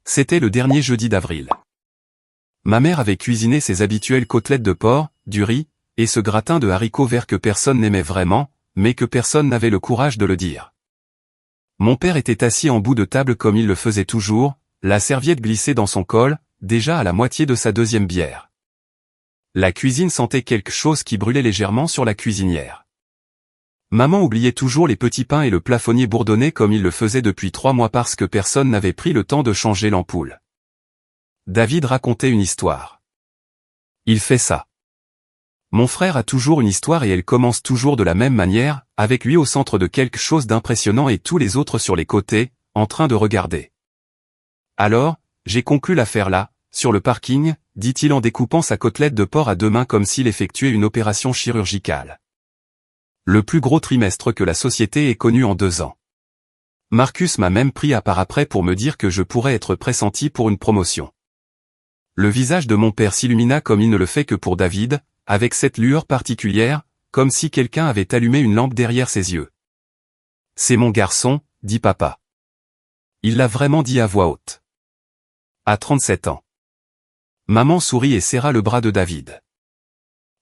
C'était le dernier jeudi d'avril. Ma mère avait cuisiné ses habituelles côtelettes de porc, du riz, et ce gratin de haricots verts que personne n'aimait vraiment, mais que personne n'avait le courage de le dire. Mon père était assis en bout de table comme il le faisait toujours, la serviette glissée dans son col, déjà à la moitié de sa deuxième bière. La cuisine sentait quelque chose qui brûlait légèrement sur la cuisinière. Maman oubliait toujours les petits pains et le plafonnier bourdonnait comme il le faisait depuis 3 mois parce que personne n'avait pris le temps de changer l'ampoule. David racontait une histoire. Il fait ça. Mon frère a toujours une histoire et elle commence toujours de la même manière, avec lui au centre de quelque chose d'impressionnant et tous les autres sur les côtés, en train de regarder. Alors, j'ai conclu l'affaire là, sur le parking, dit-il en découpant sa côtelette de porc à 2 mains comme s'il effectuait une opération chirurgicale. Le plus gros trimestre que la société ait connu en 2 ans. Marcus m'a même pris à part après pour me dire que je pourrais être pressenti pour une promotion. Le visage de mon père s'illumina comme il ne le fait que pour David, avec cette lueur particulière, comme si quelqu'un avait allumé une lampe derrière ses yeux. « C'est mon garçon », dit papa. Il l'a vraiment dit à voix haute. À 37 ans. Maman sourit et serra le bras de David.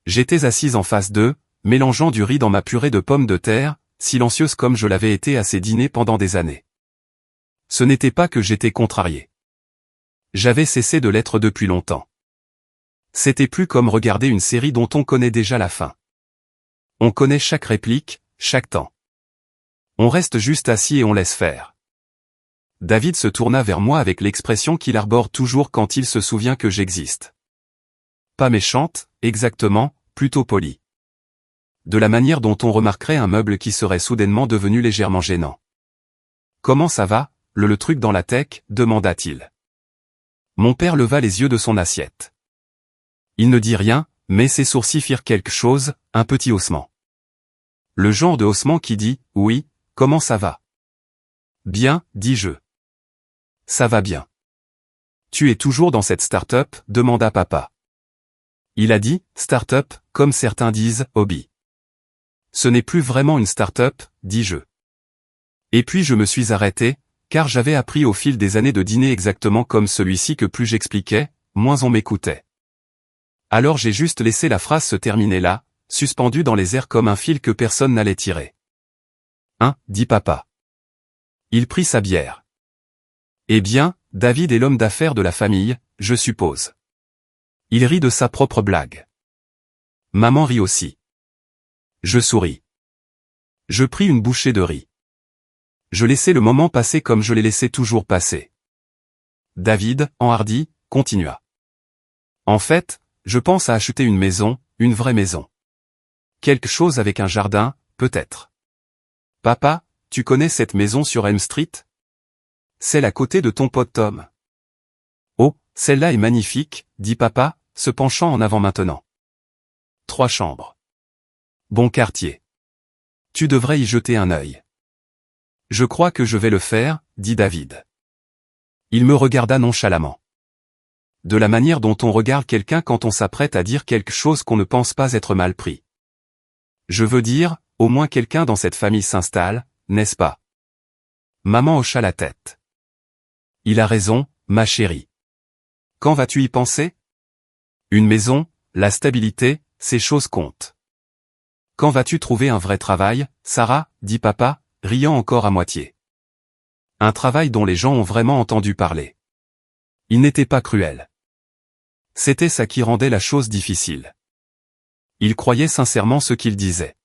J'étais assise en face d'eux, mélangeant du riz dans ma purée de pommes de terre, silencieuse comme je l'avais été à ces dîners pendant des années. Ce n'était pas que j'étais contrarié. J'avais cessé de l'être depuis longtemps. C'était plus comme regarder une série dont on connaît déjà la fin. On connaît chaque réplique, chaque temps. On reste juste assis et on laisse faire. David se tourna vers moi avec l'expression qu'il arbore toujours quand il se souvient que j'existe. Pas méchante, exactement, plutôt polie. De la manière dont on remarquerait un meuble qui serait soudainement devenu légèrement gênant. « Comment ça va, le truc dans la tech ?» demanda-t-il. Mon père leva les yeux de son assiette. Il ne dit rien, mais ses sourcils firent quelque chose, un petit haussement. Le genre de haussement qui dit « Oui, comment ça va ?» Bien, dis-je. Ça va bien. Tu es toujours dans cette start-up, demanda papa. Il a dit « start-up », comme certains disent « hobby ». Ce n'est plus vraiment une start-up, dis-je. Et puis je me suis arrêté, car j'avais appris au fil des années de dîner exactement comme celui-ci que plus j'expliquais, moins on m'écoutait. Alors j'ai juste laissé la phrase se terminer là, suspendue dans les airs comme un fil que personne n'allait tirer. « Hein, dit papa. » Il prit sa bière. « Eh bien, David est l'homme d'affaires de la famille, je suppose. » Il rit de sa propre blague. Maman rit aussi. Je souris. Je pris une bouchée de riz. Je laissai le moment passer comme je l'ai laissé toujours passer. David, enhardi, continua. En fait, je pense à acheter une maison, une vraie maison. Quelque chose avec un jardin, peut-être. Papa, tu connais cette maison sur Elm Street? Celle à côté de ton pote Tom. Oh, celle-là est magnifique, dit papa, se penchant en avant maintenant. 3 chambres. Bon quartier. Tu devrais y jeter un œil. Je crois que je vais le faire, dit David. Il me regarda nonchalamment. De la manière dont on regarde quelqu'un quand on s'apprête à dire quelque chose qu'on ne pense pas être mal pris. Je veux dire, au moins quelqu'un dans cette famille s'installe, n'est-ce pas? Maman hocha la tête. Il a raison, ma chérie. Quand vas-tu y penser? Une maison, la stabilité, ces choses comptent. Quand vas-tu trouver un vrai travail, Sarah, dit papa, riant encore à moitié. Un travail dont les gens ont vraiment entendu parler. Il n'était pas cruel. C'était ça qui rendait la chose difficile. Il croyait sincèrement ce qu'il disait.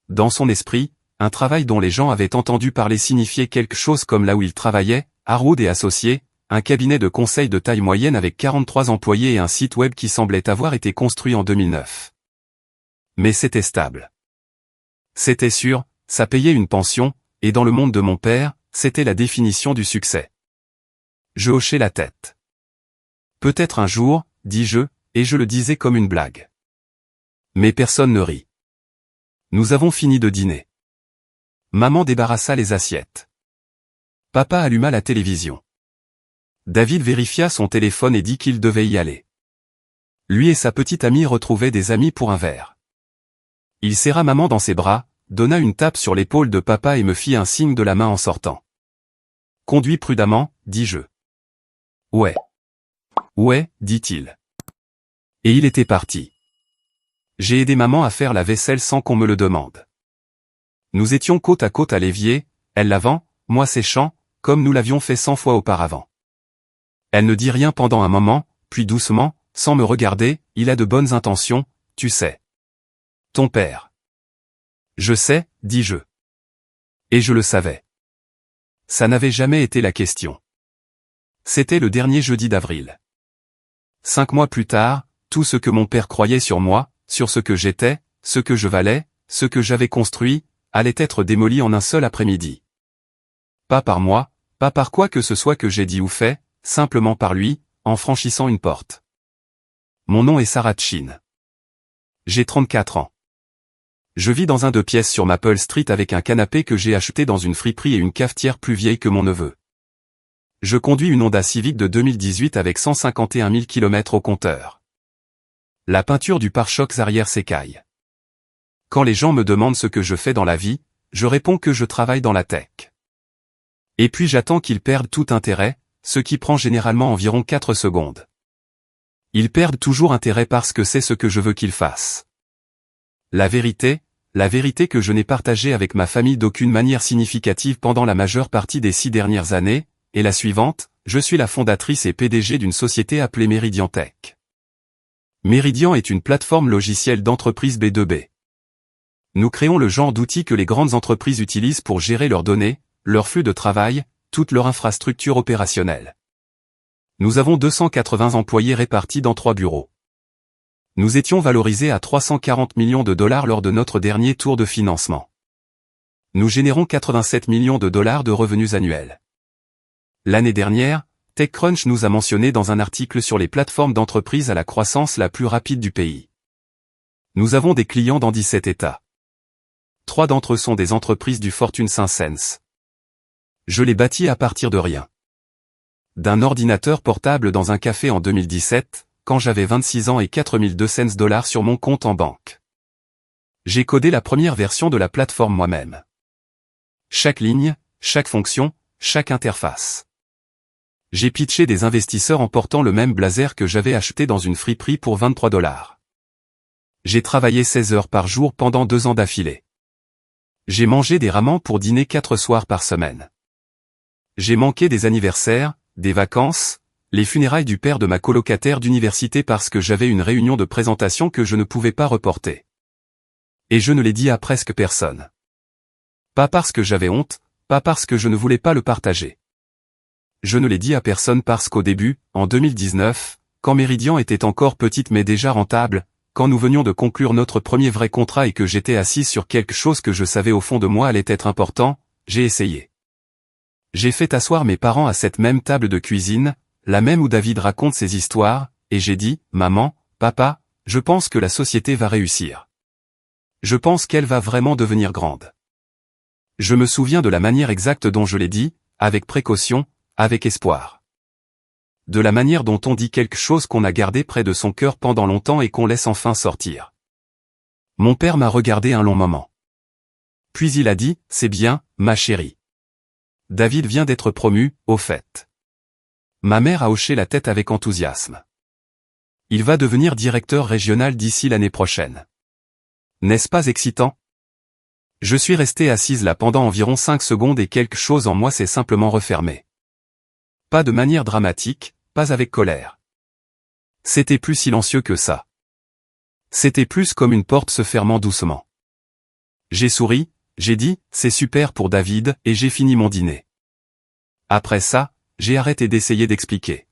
Dans son esprit, un travail dont les gens avaient entendu parler signifiait quelque chose comme là où il travaillait, Harwood et Associés, un cabinet de conseil de taille moyenne avec 43 employés et un site web qui semblait avoir été construit en 2009. Mais c'était stable. C'était sûr, ça payait une pension, et dans le monde de mon père, c'était la définition du succès. Je hochai la tête. Peut-être un jour, dis-je, et je le disais comme une blague. Mais personne ne rit. Nous avons fini de dîner. Maman débarrassa les assiettes. Papa alluma la télévision. David vérifia son téléphone et dit qu'il devait y aller. Lui et sa petite amie retrouvaient des amis pour un verre. Il serra maman dans ses bras, donna une tape sur l'épaule de papa et me fit un signe de la main en sortant. Conduis prudemment, dis-je. Ouais. Ouais, dit-il. Et il était parti. J'ai aidé maman à faire la vaisselle sans qu'on me le demande. Nous étions côte à côte à l'évier, elle lavant, moi séchant, comme nous l'avions fait 100 fois auparavant. Elle ne dit rien pendant un moment, puis doucement, sans me regarder, il a de bonnes intentions, tu sais. Ton père. Je sais, dis-je. Et je le savais. Ça n'avait jamais été la question. C'était le dernier jeudi d'avril. 5 mois plus tard, tout ce que mon père croyait sur moi, sur ce que j'étais, ce que je valais, ce que j'avais construit, allait être démoli en un seul après-midi. Pas par moi, pas par quoi que ce soit que j'ai dit ou fait, simplement par lui, en franchissant une porte. Mon nom est Sarah Chin. J'ai 34 ans. Je vis dans un 2 pièces sur Maple Street avec un canapé que j'ai acheté dans une friperie et une cafetière plus vieille que mon neveu. Je conduis une Honda Civic de 2018 avec 151 000 km au compteur. La peinture du pare-chocs arrière s'écaille. Quand les gens me demandent ce que je fais dans la vie, je réponds que je travaille dans la tech. Et puis j'attends qu'ils perdent tout intérêt, ce qui prend généralement environ 4 secondes. Ils perdent toujours intérêt parce que c'est ce que je veux qu'ils fassent. La vérité que je n'ai partagée avec ma famille d'aucune manière significative pendant la majeure partie des 6 dernières années, est la suivante, je suis la fondatrice et PDG d'une société appelée Meridian Tech. Meridian est une plateforme logicielle d'entreprise B2B. Nous créons le genre d'outils que les grandes entreprises utilisent pour gérer leurs données, leur flux de travail, toute leur infrastructure opérationnelle. Nous avons 280 employés répartis dans 3 bureaux. Nous étions valorisés à 340 millions de dollars lors de notre dernier tour de financement. Nous générons 87 millions de dollars de revenus annuels. L'année dernière, TechCrunch nous a mentionné dans un article sur les plateformes d'entreprise à la croissance la plus rapide du pays. Nous avons des clients dans 17 États. 3 d'entre eux sont des entreprises du Fortune 500. Je les bâtis à partir de rien. D'un ordinateur portable dans un café en 2017, quand j'avais 26 ans et 4200 dollars sur mon compte en banque. J'ai codé la première version de la plateforme moi-même. Chaque ligne, chaque fonction, chaque interface. J'ai pitché des investisseurs en portant le même blazer que j'avais acheté dans une friperie pour 23 dollars. J'ai travaillé 16 heures par jour pendant 2 ans d'affilée. J'ai mangé des ramens pour dîner 4 soirs par semaine. J'ai manqué des anniversaires, des vacances, les funérailles du père de ma colocataire d'université parce que j'avais une réunion de présentation que je ne pouvais pas reporter. Et je ne l'ai dit à presque personne. Pas parce que j'avais honte, pas parce que je ne voulais pas le partager. Je ne l'ai dit à personne parce qu'au début, en 2019, quand Meridian était encore petite mais déjà rentable, quand nous venions de conclure notre premier vrai contrat et que j'étais assis sur quelque chose que je savais au fond de moi allait être important, j'ai essayé. J'ai fait asseoir mes parents à cette même table de cuisine, la même où David raconte ses histoires, et j'ai dit, maman, papa, je pense que la société va réussir. Je pense qu'elle va vraiment devenir grande. Je me souviens de la manière exacte dont je l'ai dit, avec précaution, avec espoir. De la manière dont on dit quelque chose qu'on a gardé près de son cœur pendant longtemps et qu'on laisse enfin sortir. Mon père m'a regardé un long moment. Puis il a dit, c'est bien, ma chérie. David vient d'être promu, au fait. Ma mère a hoché la tête avec enthousiasme. Il va devenir directeur régional d'ici l'année prochaine. N'est-ce pas excitant? Je suis resté assise là pendant environ 5 secondes et quelque chose en moi s'est simplement refermé. Pas de manière dramatique, pas avec colère. C'était plus silencieux que ça. C'était plus comme une porte se fermant doucement. J'ai souri, j'ai dit, c'est super pour David, et j'ai fini mon dîner. Après ça, j'ai arrêté d'essayer d'expliquer.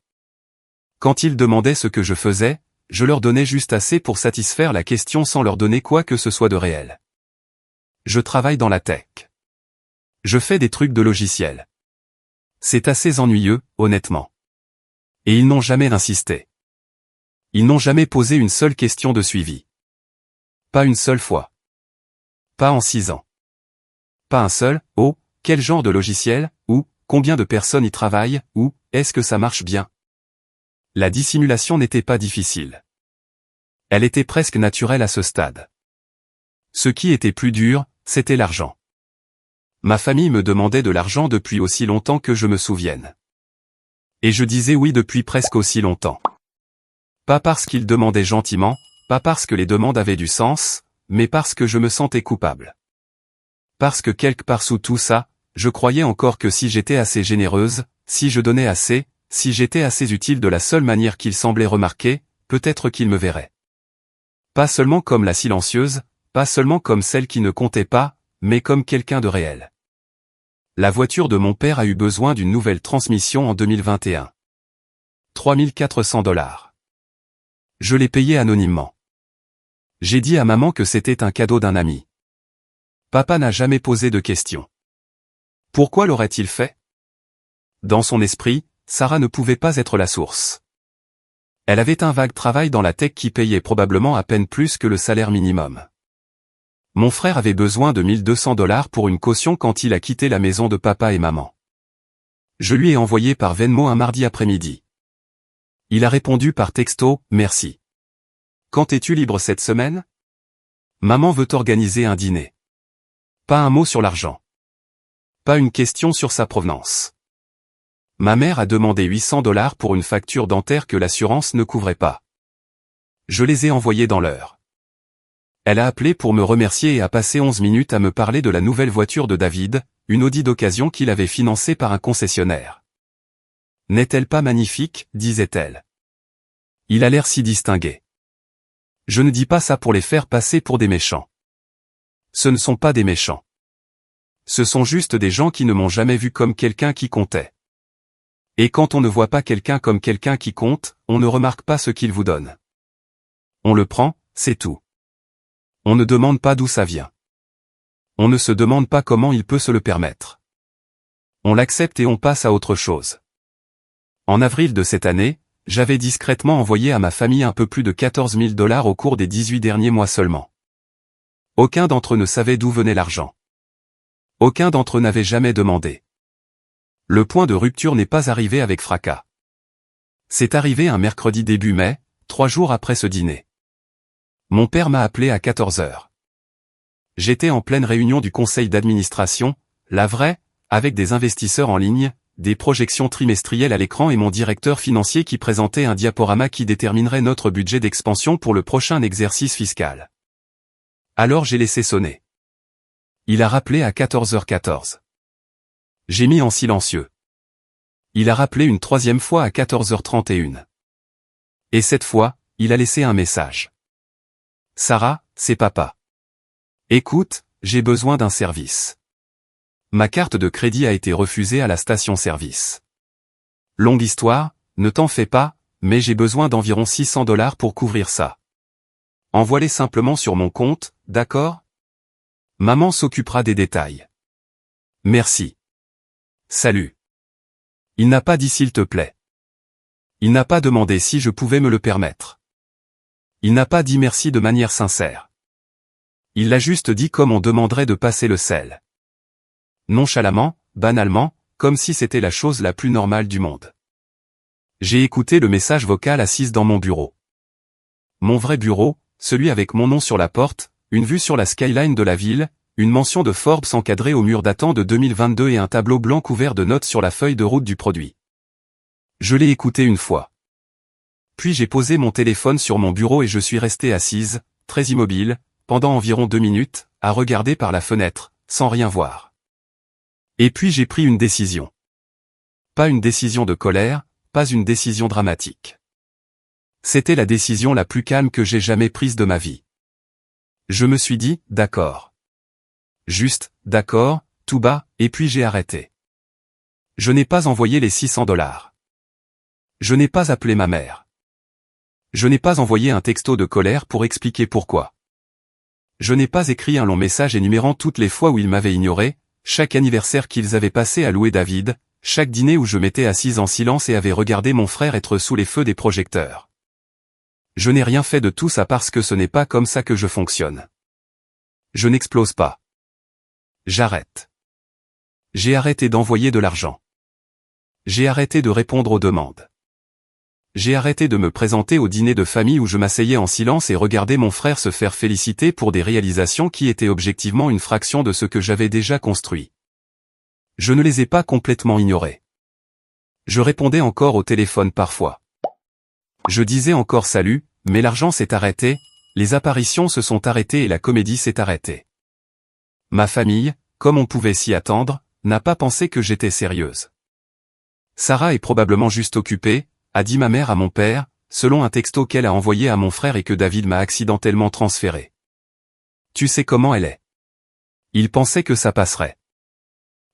Quand ils demandaient ce que je faisais, je leur donnais juste assez pour satisfaire la question sans leur donner quoi que ce soit de réel. Je travaille dans la tech. Je fais des trucs de logiciel. C'est assez ennuyeux, honnêtement. Et ils n'ont jamais insisté. Ils n'ont jamais posé une seule question de suivi. Pas une seule fois. Pas en 6 ans. Pas un seul, oh, quel genre de logiciel, ou, combien de personnes y travaillent, ou, est-ce que ça marche bien? La dissimulation n'était pas difficile. Elle était presque naturelle à ce stade. Ce qui était plus dur, c'était l'argent. Ma famille me demandait de l'argent depuis aussi longtemps que je me souvienne. Et je disais oui depuis presque aussi longtemps. Pas parce qu'il demandait gentiment, pas parce que les demandes avaient du sens, mais parce que je me sentais coupable. Parce que quelque part sous tout ça, je croyais encore que si j'étais assez généreuse, si je donnais assez, si j'étais assez utile de la seule manière qu'il semblait remarquer, peut-être qu'il me verrait. Pas seulement comme la silencieuse, pas seulement comme celle qui ne comptait pas, mais comme quelqu'un de réel. La voiture de mon père a eu besoin d'une nouvelle transmission en 2021. 3400 $. Je l'ai payé anonymement. J'ai dit à maman que c'était un cadeau d'un ami. Papa n'a jamais posé de questions. Pourquoi l'aurait-il fait? Dans son esprit, Sarah ne pouvait pas être la source. Elle avait un vague travail dans la tech qui payait probablement à peine plus que le salaire minimum. Mon frère avait besoin de 1200 $ pour une caution quand il a quitté la maison de papa et maman. Je lui ai envoyé par Venmo un mardi après-midi. Il a répondu par texto, merci. Quand es-tu libre cette semaine? Maman veut organiser un dîner. Pas un mot sur l'argent. Pas une question sur sa provenance. Ma mère a demandé 800 $ pour une facture dentaire que l'assurance ne couvrait pas. Je les ai envoyés dans l'heure. Elle a appelé pour me remercier et a passé 11 minutes à me parler de la nouvelle voiture de David, une Audi d'occasion qu'il avait financée par un concessionnaire. N'est-elle pas magnifique, disait-elle. Il a l'air si distingué. Je ne dis pas ça pour les faire passer pour des méchants. Ce ne sont pas des méchants. Ce sont juste des gens qui ne m'ont jamais vu comme quelqu'un qui comptait. Et quand on ne voit pas quelqu'un comme quelqu'un qui compte, on ne remarque pas ce qu'il vous donne. On le prend, c'est tout. On ne demande pas d'où ça vient. On ne se demande pas comment il peut se le permettre. On l'accepte et on passe à autre chose. En avril de cette année, j'avais discrètement envoyé à ma famille un peu plus de 14 000 $ au cours des 18 derniers mois seulement. Aucun d'entre eux ne savait d'où venait l'argent. Aucun d'entre eux n'avait jamais demandé. Le point de rupture n'est pas arrivé avec fracas. C'est arrivé un mercredi début mai, 3 jours après ce dîner. Mon père m'a appelé à 14 h. J'étais en pleine réunion du conseil d'administration, la vraie, avec des investisseurs en ligne, des projections trimestrielles à l'écran et mon directeur financier qui présentait un diaporama qui déterminerait notre budget d'expansion pour le prochain exercice fiscal. Alors j'ai laissé sonner. Il a rappelé à 14h14. J'ai mis en silencieux. Il a rappelé une troisième fois à 14h31. Et cette fois, il a laissé un message. Sarah, c'est papa. Écoute, j'ai besoin d'un service. Ma carte de crédit a été refusée à la station-service. Longue histoire, ne t'en fais pas, mais j'ai besoin d'environ 600 $ pour couvrir ça. Envoie-les simplement sur mon compte, d'accord? Maman s'occupera des détails. Merci. Salut. Il n'a pas dit s'il te plaît. Il n'a pas demandé si je pouvais me le permettre. Il n'a pas dit merci de manière sincère. Il l'a juste dit comme on demanderait de passer le sel. Nonchalamment, banalement, comme si c'était la chose la plus normale du monde. J'ai écouté le message vocal assise dans mon bureau. Mon vrai bureau, celui avec mon nom sur la porte, une vue sur la skyline de la ville, une mention de Forbes encadrée au mur datant de 2022 et un tableau blanc couvert de notes sur la feuille de route du produit. Je l'ai écouté une fois. Puis j'ai posé mon téléphone sur mon bureau et je suis resté assise, très immobile, pendant environ 2 minutes, à regarder par la fenêtre, sans rien voir. Et puis j'ai pris une décision. Pas une décision de colère, pas une décision dramatique. C'était la décision la plus calme que j'ai jamais prise de ma vie. Je me suis dit, d'accord. Juste, d'accord, tout bas, et puis j'ai arrêté. Je n'ai pas envoyé les 600 $. Je n'ai pas appelé ma mère. Je n'ai pas envoyé un texto de colère pour expliquer pourquoi. Je n'ai pas écrit un long message énumérant toutes les fois où ils m'avaient ignoré, chaque anniversaire qu'ils avaient passé à louer David, chaque dîner où je m'étais assise en silence et avais regardé mon frère être sous les feux des projecteurs. Je n'ai rien fait de tout ça parce que ce n'est pas comme ça que je fonctionne. Je n'explose pas. J'arrête. J'ai arrêté d'envoyer de l'argent. J'ai arrêté de répondre aux demandes. J'ai arrêté de me présenter au dîner de famille où je m'asseyais en silence et regardais mon frère se faire féliciter pour des réalisations qui étaient objectivement une fraction de ce que j'avais déjà construit. Je ne les ai pas complètement ignorées. Je répondais encore au téléphone parfois. Je disais encore salut, mais l'argent s'est arrêté, les apparitions se sont arrêtées et la comédie s'est arrêtée. Ma famille, comme on pouvait s'y attendre, n'a pas pensé que j'étais sérieuse. Sarah est probablement juste occupée, a dit ma mère à mon père, selon un texto qu'elle a envoyé à mon frère et que David m'a accidentellement transféré. Tu sais comment elle est. Il pensait que ça passerait.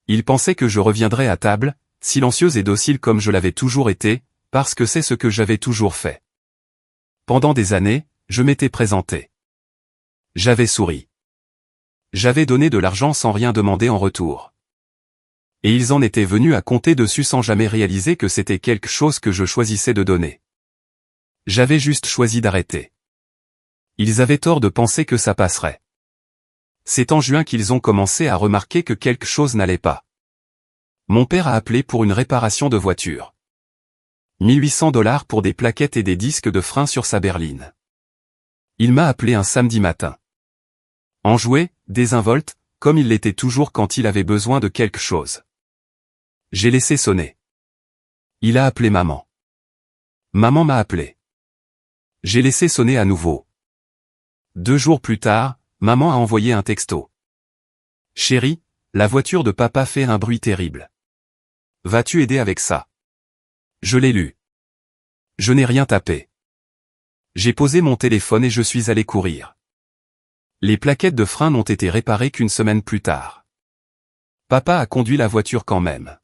Il pensait que je reviendrais à table, silencieuse et docile comme je l'avais toujours été, parce que c'est ce que j'avais toujours fait. Pendant des années, je m'étais présenté. J'avais souri. J'avais donné de l'argent sans rien demander en retour. Et ils en étaient venus à compter dessus sans jamais réaliser que c'était quelque chose que je choisissais de donner. J'avais juste choisi d'arrêter. Ils avaient tort de penser que ça passerait. C'est en juin qu'ils ont commencé à remarquer que quelque chose n'allait pas. Mon père a appelé pour une réparation de voiture. 1800 $ pour des plaquettes et des disques de frein sur sa berline. Il m'a appelé un samedi matin. Enjoué, désinvolte, comme il l'était toujours quand il avait besoin de quelque chose. J'ai laissé sonner. Il a appelé maman. Maman m'a appelé. J'ai laissé sonner à nouveau. 2 jours plus tard, maman a envoyé un texto. Chérie, la voiture de papa fait un bruit terrible. Vas-tu aider avec ça? Je l'ai lu. Je n'ai rien tapé. J'ai posé mon téléphone et je suis allé courir. Les plaquettes de frein n'ont été réparées qu'une semaine plus tard. Papa a conduit la voiture quand même.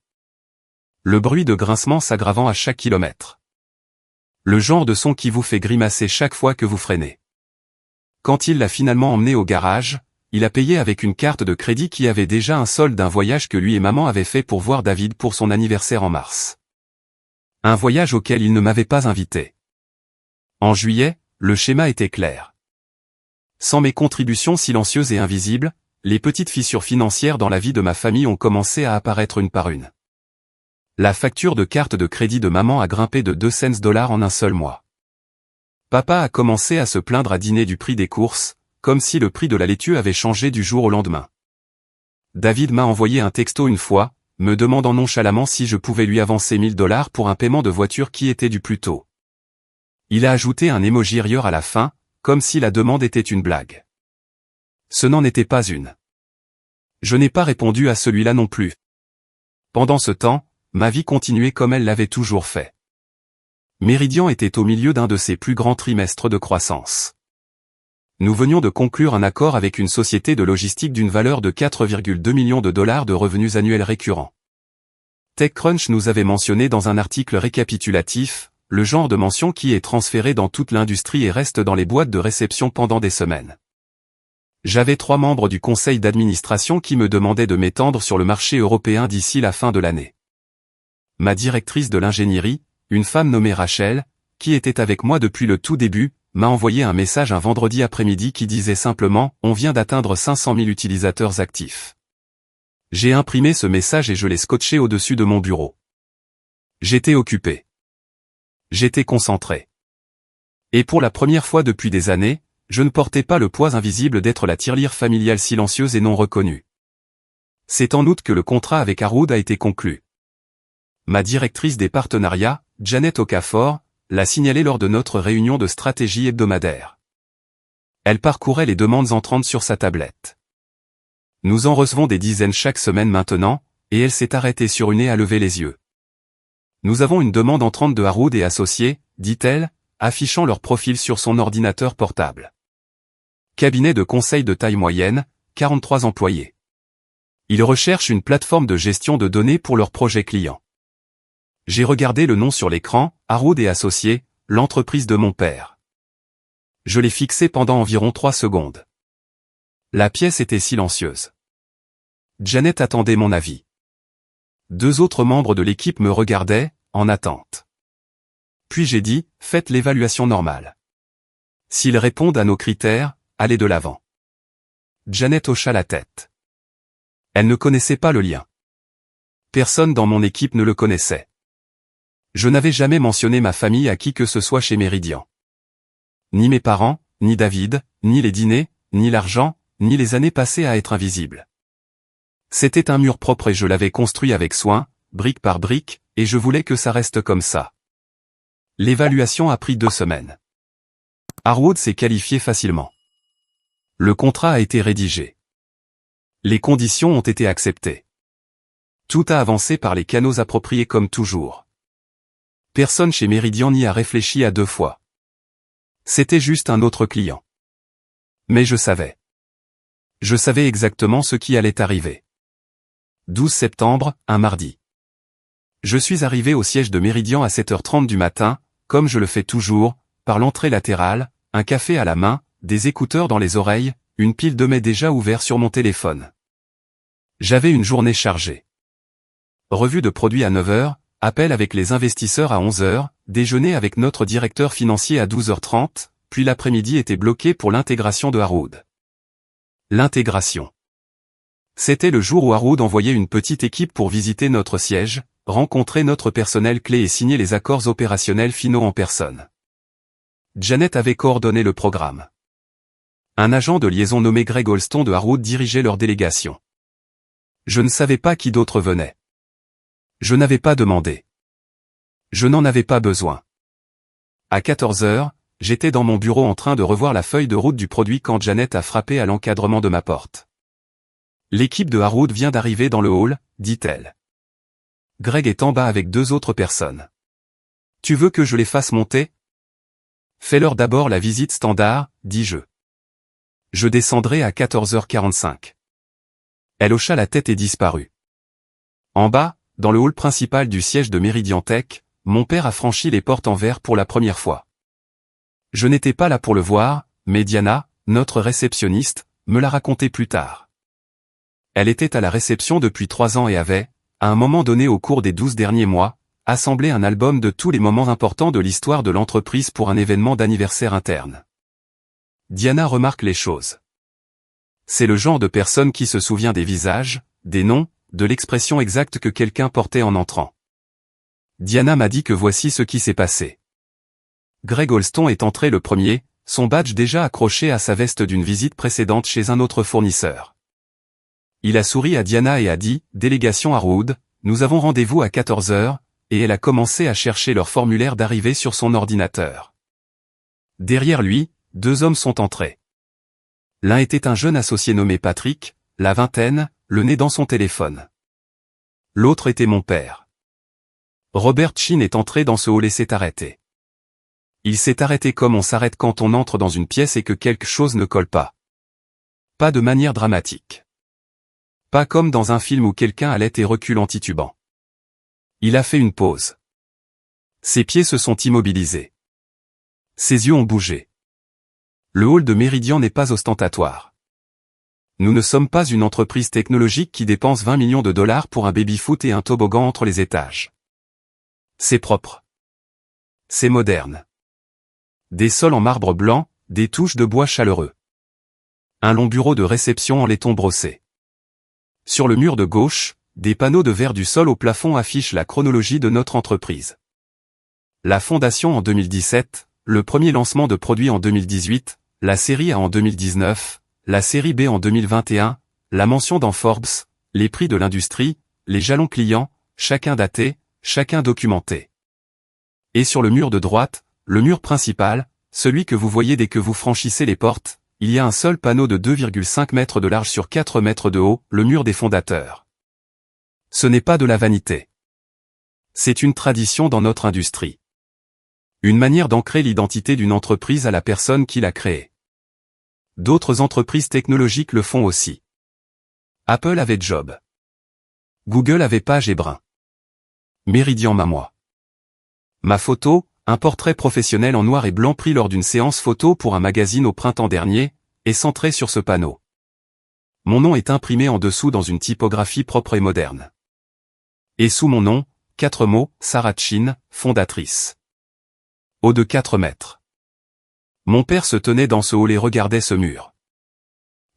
Le bruit de grincement s'aggravant à chaque kilomètre. Le genre de son qui vous fait grimacer chaque fois que vous freinez. Quand il l'a finalement emmené au garage, il a payé avec une carte de crédit qui avait déjà un solde d'un voyage que lui et maman avaient fait pour voir David pour son anniversaire en mars. Un voyage auquel il ne m'avait pas invité. En juillet, le schéma était clair. Sans mes contributions silencieuses et invisibles, les petites fissures financières dans la vie de ma famille ont commencé à apparaître une par une. La facture de carte de crédit de maman a grimpé de 2 cents $ en un seul mois. Papa a commencé à se plaindre à dîner du prix des courses, comme si le prix de la laitue avait changé du jour au lendemain. David m'a envoyé un texto une fois, me demandant nonchalamment si je pouvais lui avancer 1000 $ pour un paiement de voiture qui était dû plus tôt. Il a ajouté un emoji rire à la fin, comme si la demande était une blague. Ce n'en était pas une. Je n'ai pas répondu à celui-là non plus. Pendant ce temps, ma vie continuait comme elle l'avait toujours fait. Méridian était au milieu d'un de ses plus grands trimestres de croissance. Nous venions de conclure un accord avec une société de logistique d'une valeur de 4,2 millions de $ de revenus annuels récurrents. TechCrunch nous avait mentionné dans un article récapitulatif, le genre de mention qui est transféré dans toute l'industrie et reste dans les boîtes de réception pendant des semaines. J'avais 3 membres du conseil d'administration qui me demandaient de m'étendre sur le marché européen d'ici la fin de l'année. Ma directrice de l'ingénierie, une femme nommée Rachel, qui était avec moi depuis le tout début, m'a envoyé un message un vendredi après-midi qui disait simplement « On vient d'atteindre 500 000 utilisateurs actifs ». J'ai imprimé ce message et je l'ai scotché au-dessus de mon bureau. J'étais occupé. J'étais concentré. Et pour la première fois depuis des années, je ne portais pas le poids invisible d'être la tirelire familiale silencieuse et non reconnue. C'est en août que le contrat avec Harwood a été conclu. Ma directrice des partenariats, Janet Okafor, l'a signalé lors de notre réunion de stratégie hebdomadaire. Elle parcourait les demandes entrantes sur sa tablette. Nous en recevons des dizaines chaque semaine maintenant, et elle s'est arrêtée sur une et a levé les yeux. Nous avons une demande entrante de Harwood et associés, dit-elle, affichant leur profil sur son ordinateur portable. Cabinet de conseil de taille moyenne, 43 employés. Ils recherchent une plateforme de gestion de données pour leurs projets clients. J'ai regardé le nom sur l'écran, Harwood et associés, l'entreprise de mon père. Je l'ai fixé pendant environ 3 secondes. La pièce était silencieuse. Janet attendait mon avis. 2 autres membres de l'équipe me regardaient, en attente. Puis j'ai dit, faites l'évaluation normale. S'ils répondent à nos critères, allez de l'avant. Janet hocha la tête. Elle ne connaissait pas le lien. Personne dans mon équipe ne le connaissait. Je n'avais jamais mentionné ma famille à qui que ce soit chez Méridian. Ni mes parents, ni David, ni les dîners, ni l'argent, ni les années passées à être invisible. C'était un mur propre et je l'avais construit avec soin, brique par brique, et je voulais que ça reste comme ça. L'évaluation a pris 2 semaines. Harwood s'est qualifié facilement. Le contrat a été rédigé. Les conditions ont été acceptées. Tout a avancé par les canaux appropriés comme toujours. Personne chez Meridian n'y a réfléchi à 2 fois. C'était juste un autre client. Mais je savais. Je savais exactement ce qui allait arriver. 12 septembre, un mardi. Je suis arrivé au siège de Meridian à 7h30 du matin, comme je le fais toujours, par l'entrée latérale, un café à la main, des écouteurs dans les oreilles, une pile de mails déjà ouverts sur mon téléphone. J'avais une journée chargée. Revue de produits à 9h, appel avec les investisseurs à 11h, déjeuner avec notre directeur financier à 12h30, puis l'après-midi était bloqué pour l'intégration de Harwood. L'intégration. C'était le jour où Harwood envoyait une petite équipe pour visiter notre siège, rencontrer notre personnel clé et signer les accords opérationnels finaux en personne. Janet avait coordonné le programme. Un agent de liaison nommé Greg Holston de Harwood dirigeait leur délégation. Je ne savais pas qui d'autre venait. Je n'avais pas demandé. Je n'en avais pas besoin. À 14h, j'étais dans mon bureau en train de revoir la feuille de route du produit quand Janet a frappé à l'encadrement de ma porte. L'équipe de Harwood vient d'arriver dans le hall, dit-elle. Greg est en bas avec 2 autres personnes. Tu veux que je les fasse monter? Fais-leur d'abord la visite standard, dis-je. Je descendrai à 14h45. Elle hocha la tête et disparut. En bas, dans le hall principal du siège de Meridian Tech, mon père a franchi les portes en verre pour la première fois. Je n'étais pas là pour le voir, mais Diana, notre réceptionniste, me l'a raconté plus tard. Elle était à la réception depuis 3 ans et avait, à un moment donné au cours des 12 derniers mois, assemblé un album de tous les moments importants de l'histoire de l'entreprise pour un événement d'anniversaire interne. Diana remarque les choses. C'est le genre de personne qui se souvient des visages, des noms, de l'expression exacte que quelqu'un portait en entrant. Diana m'a dit que voici ce qui s'est passé. Greg Holston est entré le premier, son badge déjà accroché à sa veste d'une visite précédente chez un autre fournisseur. Il a souri à Diana et a dit « Délégation Harwood, nous avons rendez-vous à 14h », et elle a commencé à chercher leur formulaire d'arrivée sur son ordinateur. Derrière lui, 2 hommes sont entrés. L'un était un jeune associé nommé Patrick, la vingtaine, le nez dans son téléphone. L'autre était mon père. Robert Chin est entré dans ce hall et s'est arrêté. Il s'est arrêté comme on s'arrête quand on entre dans une pièce et que quelque chose ne colle pas. Pas de manière dramatique. Pas comme dans un film où quelqu'un allait et recule en titubant. Il a fait une pause. Ses pieds se sont immobilisés. Ses yeux ont bougé. Le hall de Meridian n'est pas ostentatoire. Nous ne sommes pas une entreprise technologique qui dépense 20 millions de dollars pour un baby-foot et un toboggan entre les étages. C'est propre. C'est moderne. Des sols en marbre blanc, des touches de bois chaleureux. Un long bureau de réception en laiton brossé. Sur le mur de gauche, des panneaux de verre du sol au plafond affichent la chronologie de notre entreprise. La fondation en 2017, le premier lancement de produits en 2018, la série A en 2019, la série B en 2021, la mention dans Forbes, les prix de l'industrie, les jalons clients, chacun daté, chacun documenté. Et sur le mur de droite, le mur principal, celui que vous voyez dès que vous franchissez les portes, il y a un seul panneau de 2,5 mètres de large sur 4 mètres de haut, le mur des fondateurs. Ce n'est pas de la vanité. C'est une tradition dans notre industrie. Une manière d'ancrer l'identité d'une entreprise à la personne qui l'a créée. D'autres entreprises technologiques le font aussi. Apple avait Job. Google avait Page et Brun. Meridian m'a moi. Ma photo, un portrait professionnel en noir et blanc pris lors d'une séance photo pour un magazine au printemps dernier, est centré sur ce panneau. Mon nom est imprimé en dessous dans une typographie propre et moderne. Et sous mon nom, 4 mots, Sarah Chin, fondatrice. Haut de 4 mètres. Mon père se tenait dans ce hall et regardait ce mur.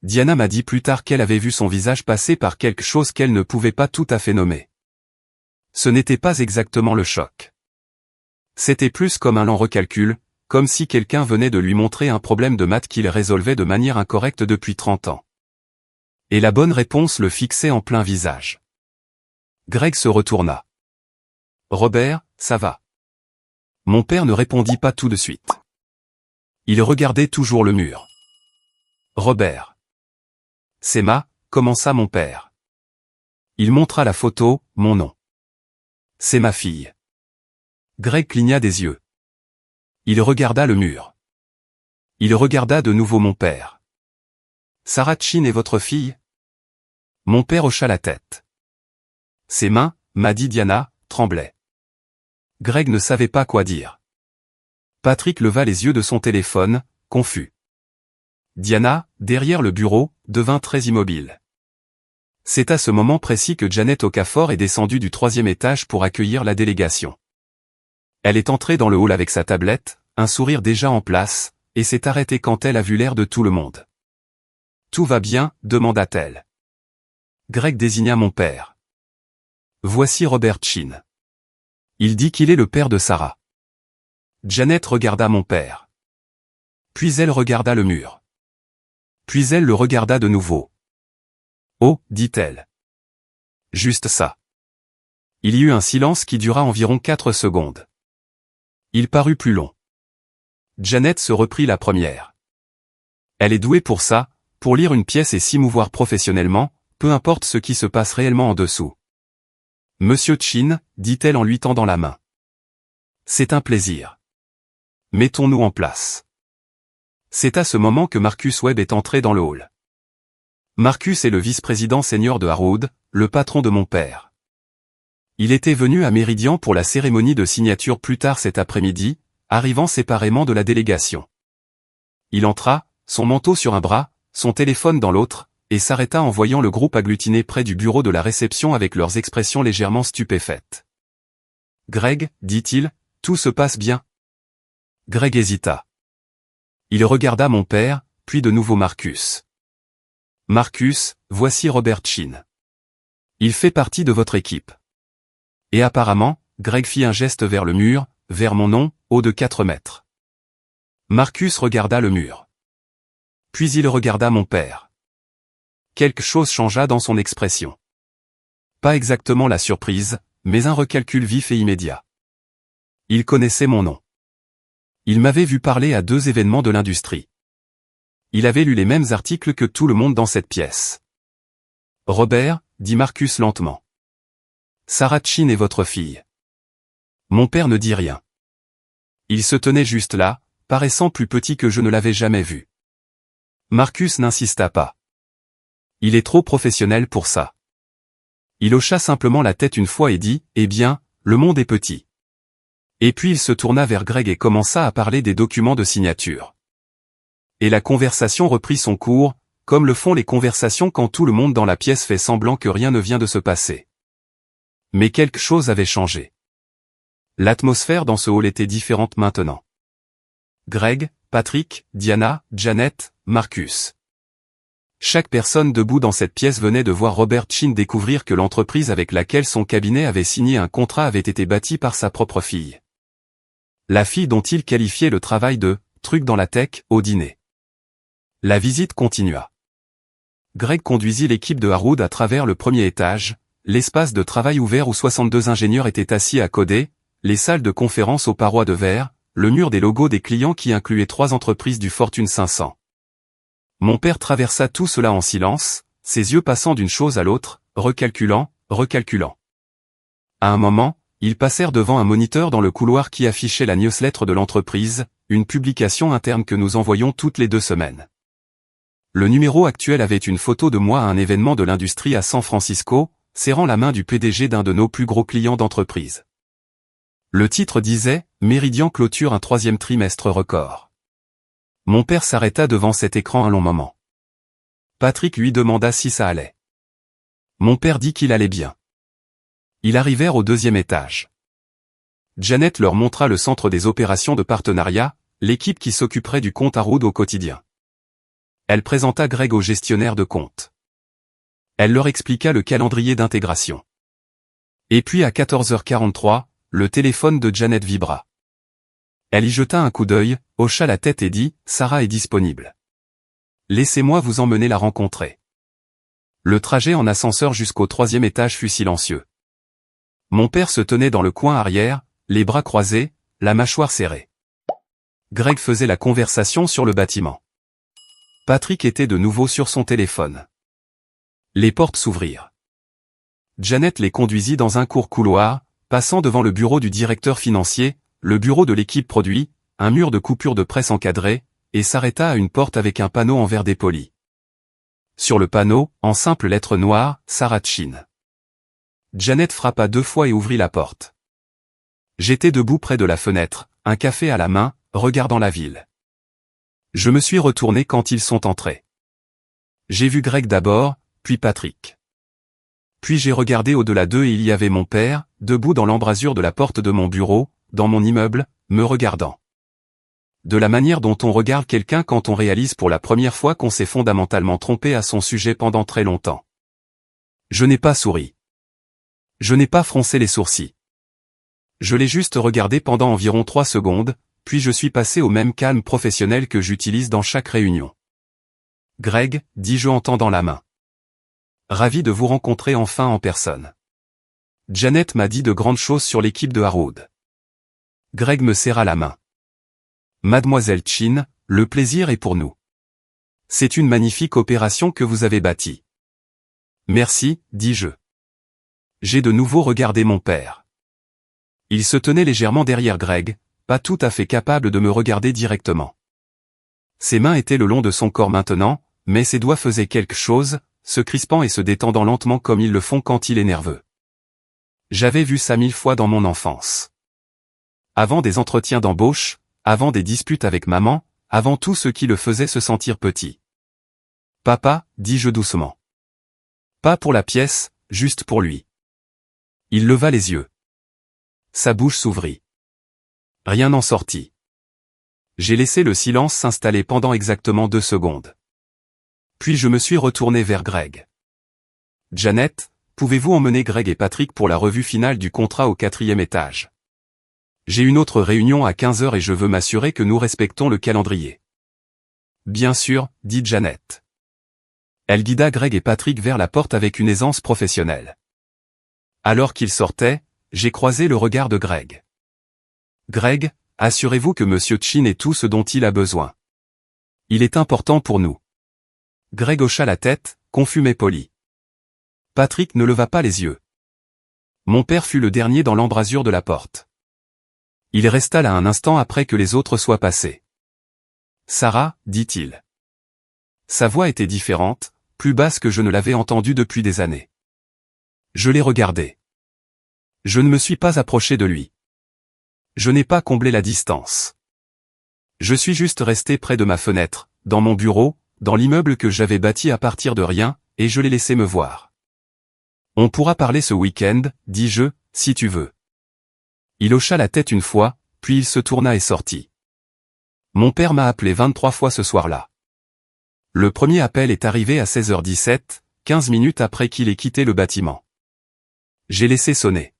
Diana m'a dit plus tard qu'elle avait vu son visage passer par quelque chose qu'elle ne pouvait pas tout à fait nommer. Ce n'était pas exactement le choc. C'était plus comme un lent recalcul, comme si quelqu'un venait de lui montrer un problème de maths qu'il résolvait de manière incorrecte depuis 30 ans. Et la bonne réponse le fixait en plein visage. Greg se retourna. Robert, ça va. Mon père ne répondit pas tout de suite. Il regardait toujours le mur. Robert. C'est commença mon père. Il montra la photo, mon nom. C'est ma fille. Greg cligna des yeux. Il regarda le mur. Il regarda de nouveau mon père. Sarah Chin est votre fille? Mon père hocha la tête. Ses mains, m'a dit Diana, tremblaient. Greg ne savait pas quoi dire. Patrick leva les yeux de son téléphone, confus. Diana, derrière le bureau, devint très immobile. C'est à ce moment précis que Janet Okafor est descendue du 3e étage pour accueillir la délégation. Elle est entrée dans le hall avec sa tablette, un sourire déjà en place, et s'est arrêtée quand elle a vu l'air de tout le monde. « Tout va bien ?» demanda-t-elle. Greg désigna mon père. « Voici Robert Chin. Il dit qu'il est le père de Sarah. » Janet regarda mon père. Puis elle regarda le mur. Puis elle le regarda de nouveau. « Oh » dit-elle. « Juste ça. » Il y eut un silence qui dura environ 4 secondes. Il parut plus long. Janet se reprit la première. Elle est douée pour ça, pour lire une pièce et s'y mouvoir professionnellement, peu importe ce qui se passe réellement en dessous. « Monsieur Chin » dit-elle en lui tendant la main. « C'est un plaisir. Mettons-nous en place. » C'est à ce moment que Marcus Webb est entré dans le hall. Marcus est le vice-président senior de Harwood, le patron de mon père. Il était venu à Méridian pour la cérémonie de signature plus tard cet après-midi, arrivant séparément de la délégation. Il entra, son manteau sur un bras, son téléphone dans l'autre, et s'arrêta en voyant le groupe agglutiné près du bureau de la réception avec leurs expressions légèrement stupéfaites. « Greg, dit-il, tout se passe bien ?» Greg hésita. Il regarda mon père, puis de nouveau Marcus. « Marcus, voici Robert Chin. Il fait partie de votre équipe. » Et apparemment, Greg fit un geste vers le mur, vers mon nom, haut de 4 mètres. Marcus regarda le mur. Puis il regarda mon père. Quelque chose changea dans son expression. Pas exactement la surprise, mais un recalcul vif et immédiat. Il connaissait mon nom. Il m'avait vu parler à 2 événements de l'industrie. Il avait lu les mêmes articles que tout le monde dans cette pièce. « Robert » dit Marcus lentement. « Sarah Chin est votre fille. » Mon père ne dit rien. Il se tenait juste là, paraissant plus petit que je ne l'avais jamais vu. Marcus n'insista pas. Il est trop professionnel pour ça. Il hocha simplement la tête une fois et dit « Eh bien, le monde est petit. » Et puis il se tourna vers Greg et commença à parler des documents de signature. Et la conversation reprit son cours, comme le font les conversations quand tout le monde dans la pièce fait semblant que rien ne vient de se passer. Mais quelque chose avait changé. L'atmosphère dans ce hall était différente maintenant. Greg, Patrick, Diana, Janet, Marcus. Chaque personne debout dans cette pièce venait de voir Robert Chin découvrir que l'entreprise avec laquelle son cabinet avait signé un contrat avait été bâtie par sa propre fille. La fille dont il qualifiait le travail de « truc dans la tech » au dîner. La visite continua. Greg conduisit l'équipe de Harwood à travers le 1er étage, l'espace de travail ouvert où 62 ingénieurs étaient assis à coder, les salles de conférence aux parois de verre, le mur des logos des clients qui incluaient 3 entreprises du Fortune 500. Mon père traversa tout cela en silence, ses yeux passant d'une chose à l'autre, recalculant. À un moment, ils passèrent devant un moniteur dans le couloir qui affichait la newsletter de l'entreprise, une publication interne que nous envoyons toutes les 2 semaines. Le numéro actuel avait une photo de moi à un événement de l'industrie à San Francisco, serrant la main du PDG d'un de nos plus gros clients d'entreprise. Le titre disait « Méridian clôture un 3e trimestre record ». Mon père s'arrêta devant cet écran un long moment. Patrick lui demanda si ça allait. Mon père dit qu'il allait bien. Ils arrivèrent au 2e étage. Janet leur montra le centre des opérations de partenariat, l'équipe qui s'occuperait du compte Harwood au quotidien. Elle présenta Greg au gestionnaire de compte. Elle leur expliqua le calendrier d'intégration. Et puis à 14h43, le téléphone de Janet vibra. Elle y jeta un coup d'œil, hocha la tête et dit « Sarah est disponible. Laissez-moi vous emmener la rencontrer. » Le trajet en ascenseur jusqu'au 3e étage fut silencieux. Mon père se tenait dans le coin arrière, les bras croisés, la mâchoire serrée. Greg faisait la conversation sur le bâtiment. Patrick était de nouveau sur son téléphone. Les portes s'ouvrirent. Janet les conduisit dans un court couloir, passant devant le bureau du directeur financier, le bureau de l'équipe produit, un mur de coupure de presse encadré, et s'arrêta à une porte avec un panneau en verre dépoli. Sur le panneau, en simples lettres noires, Sarah Chin. Janet frappa 2 fois et ouvrit la porte. J'étais debout près de la fenêtre, un café à la main, regardant la ville. Je me suis retourné quand ils sont entrés. J'ai vu Greg d'abord, puis Patrick. Puis j'ai regardé au-delà d'eux et il y avait mon père, debout dans l'embrasure de la porte de mon bureau, dans mon immeuble, me regardant. De la manière dont on regarde quelqu'un quand on réalise pour la première fois qu'on s'est fondamentalement trompé à son sujet pendant très longtemps. Je n'ai pas souri. Je n'ai pas froncé les sourcils. Je l'ai juste regardé pendant environ 3 secondes, puis je suis passé au même calme professionnel que j'utilise dans chaque réunion. Greg, dis-je en tendant la main. Ravi de vous rencontrer enfin en personne. Janet m'a dit de grandes choses sur l'équipe de Harwood. Greg me serra la main. Mademoiselle Chin, le plaisir est pour nous. C'est une magnifique opération que vous avez bâtie. Merci, dis-je. J'ai de nouveau regardé mon père. Il se tenait légèrement derrière Greg, pas tout à fait capable de me regarder directement. Ses mains étaient le long de son corps maintenant, mais ses doigts faisaient quelque chose, se crispant et se détendant lentement comme ils le font quand il est nerveux. J'avais vu ça 1000 fois dans mon enfance. Avant des entretiens d'embauche, avant des disputes avec maman, avant tout ce qui le faisait se sentir petit. Papa, dis-je doucement. Pas pour la pièce, juste pour lui. Il leva les yeux. Sa bouche s'ouvrit. Rien n'en sortit. J'ai laissé le silence s'installer pendant exactement 2 secondes. Puis je me suis retourné vers Greg. Janet, pouvez-vous emmener Greg et Patrick pour la revue finale du contrat au 4e étage? J'ai une autre réunion à 15 h et je veux m'assurer que nous respectons le calendrier. Bien sûr, dit Janet. Elle guida Greg et Patrick vers la porte avec une aisance professionnelle. Alors qu'ils sortaient, j'ai croisé le regard de Greg. Greg, assurez-vous que Monsieur Chin ait tout ce dont il a besoin. Il est important pour nous. Greg hocha la tête, confus mais poli. Patrick ne leva pas les yeux. Mon père fut le dernier dans l'embrasure de la porte. Il resta là un instant après que les autres soient passés. Sarah, dit-il. Sa voix était différente, plus basse que je ne l'avais entendue depuis des années. Je l'ai regardé. Je ne me suis pas approché de lui. Je n'ai pas comblé la distance. Je suis juste resté près de ma fenêtre, dans mon bureau, dans l'immeuble que j'avais bâti à partir de rien, et je l'ai laissé me voir. On pourra parler ce week-end, dis-je, si tu veux. Il hocha la tête une fois, puis il se tourna et sortit. Mon père m'a appelé 23 fois ce soir-là. Le premier appel est arrivé à 16h17, 15 minutes après qu'il ait quitté le bâtiment. J'ai laissé sonner.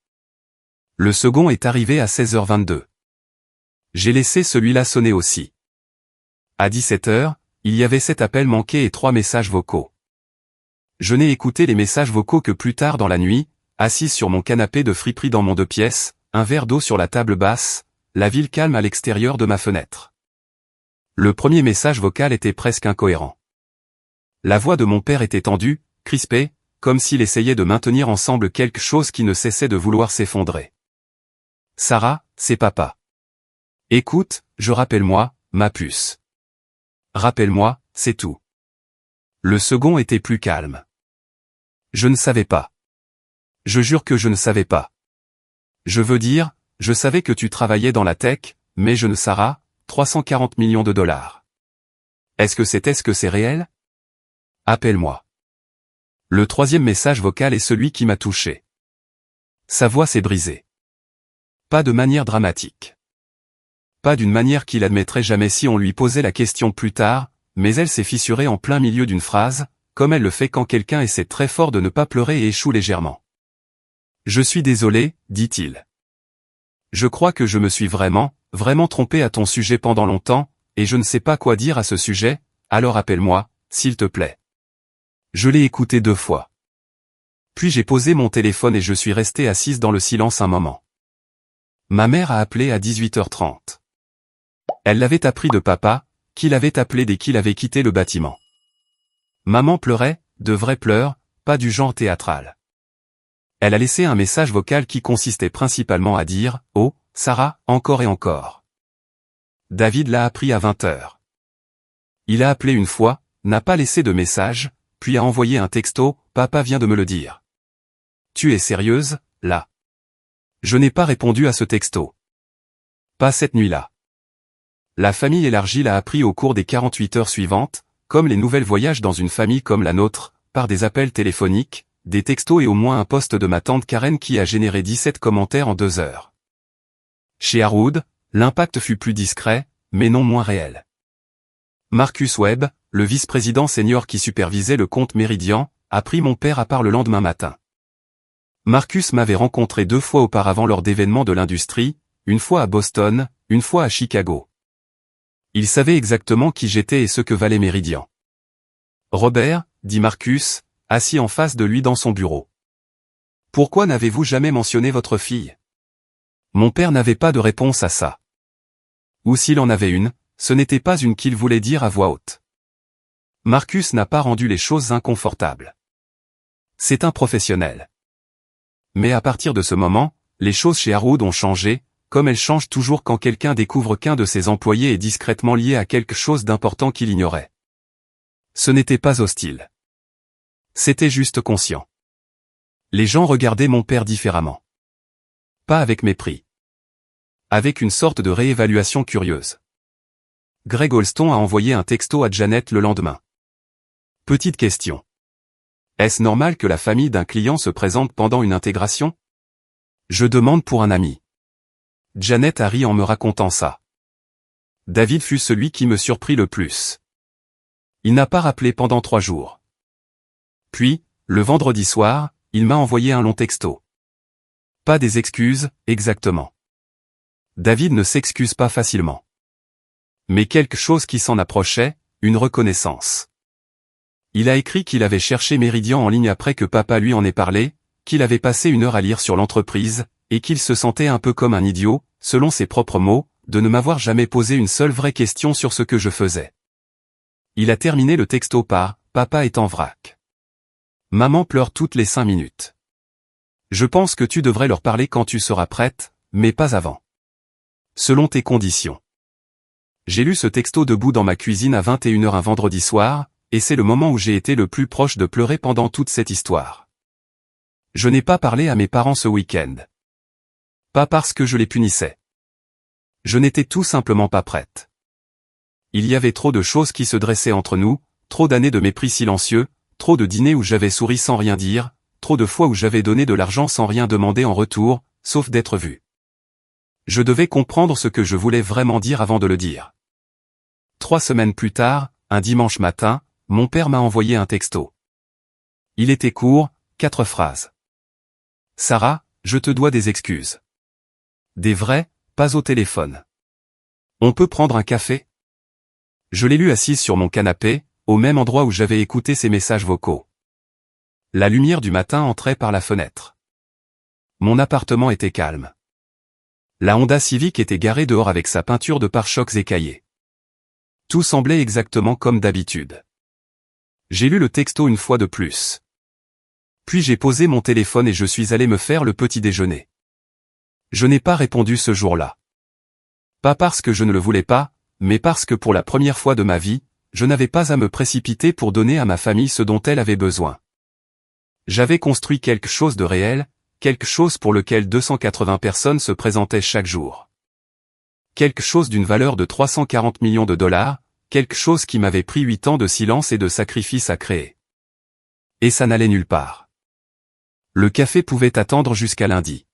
Le second est arrivé à 16h22. J'ai laissé celui-là sonner aussi. À 17h, il y avait 7 appels manqués et 3 messages vocaux. Je n'ai écouté les messages vocaux que plus tard dans la nuit, assis sur mon canapé de friperie dans mon 2 pièces, un verre d'eau sur la table basse, la ville calme à l'extérieur de ma fenêtre. Le premier message vocal était presque incohérent. La voix de mon père était tendue, crispée, comme s'il essayait de maintenir ensemble quelque chose qui ne cessait de vouloir s'effondrer. Sarah, c'est papa. Écoute, rappelle-moi, ma puce. Rappelle-moi, c'est tout. Le second était plus calme. Je ne savais pas. Je jure que je ne savais pas. Je veux dire, je savais que tu travaillais dans la tech, mais je ne Sarah, 340 millions de dollars. Est-ce que c'est réel? Appelle-moi. Le troisième message vocal est celui qui m'a touché. Sa voix s'est brisée. Pas de manière dramatique. Pas d'une manière qu'il admettrait jamais si on lui posait la question plus tard, mais elle s'est fissurée en plein milieu d'une phrase, comme elle le fait quand quelqu'un essaie très fort de ne pas pleurer et échoue légèrement. Je suis désolé, dit-il. Je crois que je me suis vraiment trompé à ton sujet pendant longtemps, et je ne sais pas quoi dire à ce sujet, alors appelle-moi, s'il te plaît. Je l'ai écouté 2 fois. Puis j'ai posé mon téléphone et je suis restée assise dans le silence un moment. Ma mère a appelé à 18h30. Elle l'avait appris de papa, qui l'avait appelé dès qu'il avait quitté le bâtiment. Maman pleurait, de vrais pleurs, pas du genre théâtral. Elle a laissé un message vocal qui consistait principalement à dire « Oh, Sarah, encore et encore ». David l'a appris à 20h. Il a appelé une fois, n'a pas laissé de message, puis a envoyé un texto « Papa vient de me le dire ». Tu es sérieuse, là? Je n'ai pas répondu à ce texto. Pas cette nuit-là. La famille élargie l'a appris au cours des 48 heures suivantes, comme les nouvelles voyages dans une famille comme la nôtre, par des appels téléphoniques, des textos et au moins un post de ma tante Karen qui a généré 17 commentaires en 2 heures. Chez Harwood, l'impact fut plus discret, mais non moins réel. Marcus Webb, le vice-président senior qui supervisait le compte Meridian, a pris mon père à part le lendemain matin. Marcus m'avait rencontré 2 fois auparavant lors d'événements de l'industrie, une fois à Boston, une fois à Chicago. Il savait exactement qui j'étais et ce que valait Meridian. Robert, dit Marcus, assis en face de lui dans son bureau. Pourquoi n'avez-vous jamais mentionné votre fille? Mon père n'avait pas de réponse à ça. Ou s'il en avait une, ce n'était pas une qu'il voulait dire à voix haute. Marcus n'a pas rendu les choses inconfortables. C'est un professionnel. Mais à partir de ce moment, les choses chez Harwood ont changé, comme elles changent toujours quand quelqu'un découvre qu'un de ses employés est discrètement lié à quelque chose d'important qu'il ignorait. Ce n'était pas hostile. C'était juste conscient. Les gens regardaient mon père différemment. Pas avec mépris. Avec une sorte de réévaluation curieuse. Greg Olston a envoyé un texto à Janet le lendemain. Petite question. Est-ce normal que la famille d'un client se présente pendant une intégration? Je demande pour un ami. Janet a ri en me racontant ça. David fut celui qui me surprit le plus. Il n'a pas rappelé pendant 3 jours. Puis, le vendredi soir, il m'a envoyé un long texto. Pas des excuses, exactement. David ne s'excuse pas facilement. Mais quelque chose qui s'en approchait, une reconnaissance. Il a écrit qu'il avait cherché Meridian en ligne après que papa lui en ait parlé, qu'il avait passé 1 heure à lire sur l'entreprise, et qu'il se sentait un peu comme un idiot, selon ses propres mots, de ne m'avoir jamais posé une seule vraie question sur ce que je faisais. Il a terminé le texto par « Papa est en vrac. Maman pleure toutes les 5 minutes. Je pense que tu devrais leur parler quand tu seras prête, mais pas avant. Selon tes conditions. » J'ai lu ce texto debout dans ma cuisine à 21h un vendredi soir, et c'est le moment où j'ai été le plus proche de pleurer pendant toute cette histoire. Je n'ai pas parlé à mes parents ce week-end. Pas parce que je les punissais. Je n'étais tout simplement pas prête. Il y avait trop de choses qui se dressaient entre nous, trop d'années de mépris silencieux, trop de dîners où j'avais souri sans rien dire, trop de fois où j'avais donné de l'argent sans rien demander en retour, sauf d'être vu. Je devais comprendre ce que je voulais vraiment dire avant de le dire. 3 semaines plus tard, un dimanche matin, mon père m'a envoyé un texto. Il était court, 4 phrases. Sarah, je te dois des excuses. Des vraies, pas au téléphone. On peut prendre un café? Je l'ai lu assise sur mon canapé, au même endroit où j'avais écouté ses messages vocaux. La lumière du matin entrait par la fenêtre. Mon appartement était calme. La Honda Civic était garée dehors avec sa peinture de pare-chocs écaillée. Tout semblait exactement comme d'habitude. J'ai lu le texto une fois de plus. Puis j'ai posé mon téléphone et je suis allé me faire le petit déjeuner. Je n'ai pas répondu ce jour-là. Pas parce que je ne le voulais pas, mais parce que pour la première fois de ma vie, je n'avais pas à me précipiter pour donner à ma famille ce dont elle avait besoin. J'avais construit quelque chose de réel, quelque chose pour lequel 280 personnes se présentaient chaque jour. Quelque chose d'une valeur de 340 millions de dollars, quelque chose qui m'avait pris 8 ans de silence et de sacrifice à créer. Et ça n'allait nulle part. Le café pouvait attendre jusqu'à lundi.